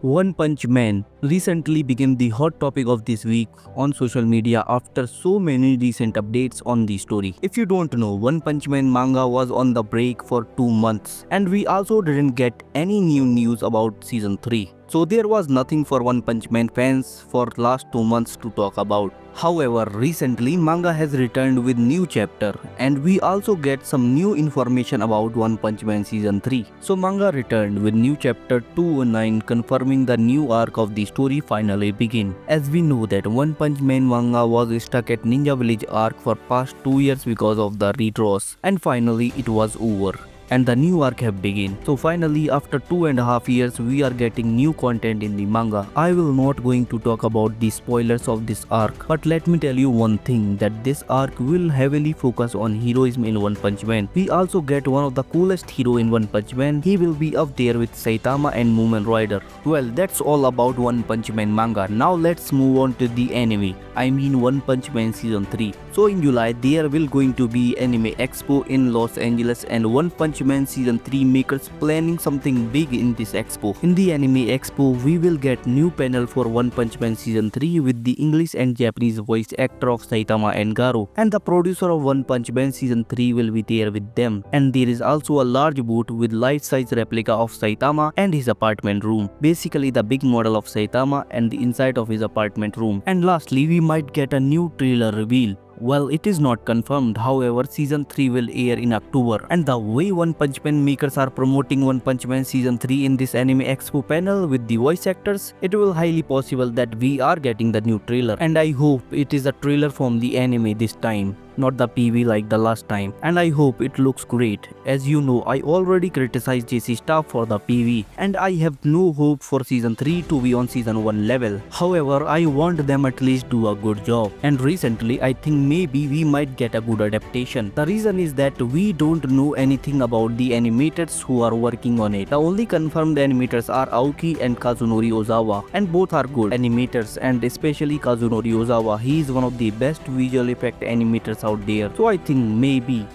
One Punch Man recently became the hot topic of this week on social media after so many recent updates on the story. If you don't know, One Punch Man manga was on the break for 2 months and we also didn't get any new news about season 3. So there was nothing for One Punch Man fans for last 2 months to talk about. However, recently manga has returned with new chapter and we also get some new information about One Punch Man season 3. So manga returned with new chapter 219 confirming the new arc of the story finally begin. As we know that One Punch Man manga was stuck at Ninja Village arc for past 2 years because of the redraws and finally it was over and the new arc have begun. So finally after 2.5 years we are getting new content in the manga. I will not going to talk about the spoilers of this arc, but let me tell you one thing, that this arc will heavily focus on heroism in One Punch Man. We also get one of the coolest hero in One Punch Man. He will be up there with Saitama and Moomin Rider. Well, that's all about One Punch Man manga. Now let's move on to the anime. I mean One Punch Man season 3. So in July there will going to be Anime Expo in Los Angeles and One Punch Man season 3 makers planning something big in this expo. In the Anime Expo we will get new panel for One Punch Man season 3 with the English and Japanese voice actor of Saitama and Garou, and the producer of One Punch Man season 3 will be there with them. And there is also a large booth with life-size replica of Saitama and his apartment room, basically the big model of Saitama and the inside of his apartment room. And lastly we might get a new trailer reveal. Well, it is not confirmed, however season 3 will air in October, and the way One Punch Man makers are promoting One Punch Man season 3 in this Anime Expo panel with the voice actors, it will highly possible that we are getting the new trailer, and I hope it is a trailer from the anime this time, not the PV like the last time, and I hope it looks great. As you know, I already criticized JC Staff for the PV and I have no hope for season 3 to be on season 1 level. However, I want them at least do a good job, and recently I think maybe we might get a good adaptation. The reason is that we don't know anything about the animators who are working on it. The only confirmed animators are Aoki and Kazunori Ozawa, and both are good animators, and especially Kazunori Ozawa, he is one of the best visual effect animators out there. So I think maybe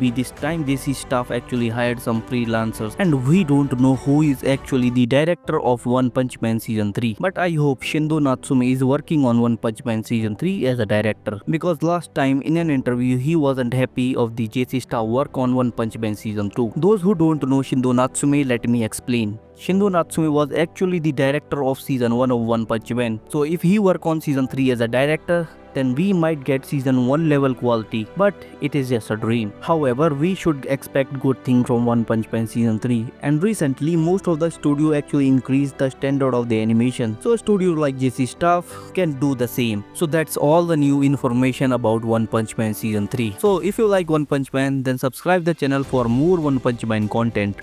this time DC Staff actually hired some freelancers and we don't know who is actually the director of One Punch Man season 3. But I hope Shindo Natsume is working on One Punch Man season 3 as a director, because last time in an interview he wasn't happy of the JC Staff work on One Punch Man season 2. Those who don't know Shindo Natsume, let me explain. Shindo Natsume was actually the director of season 1 of One Punch Man. So if he work on season 3 as a director, then we might get season 1 level quality, but it is just a dream. However, we should expect good things from One Punch Man season 3, and recently most of the studio actually increased the standard of the animation, so a studio like JC Staff can do the same. So that's all the new information about One Punch Man season 3. So if you like One Punch Man, then subscribe the channel for more One Punch Man content.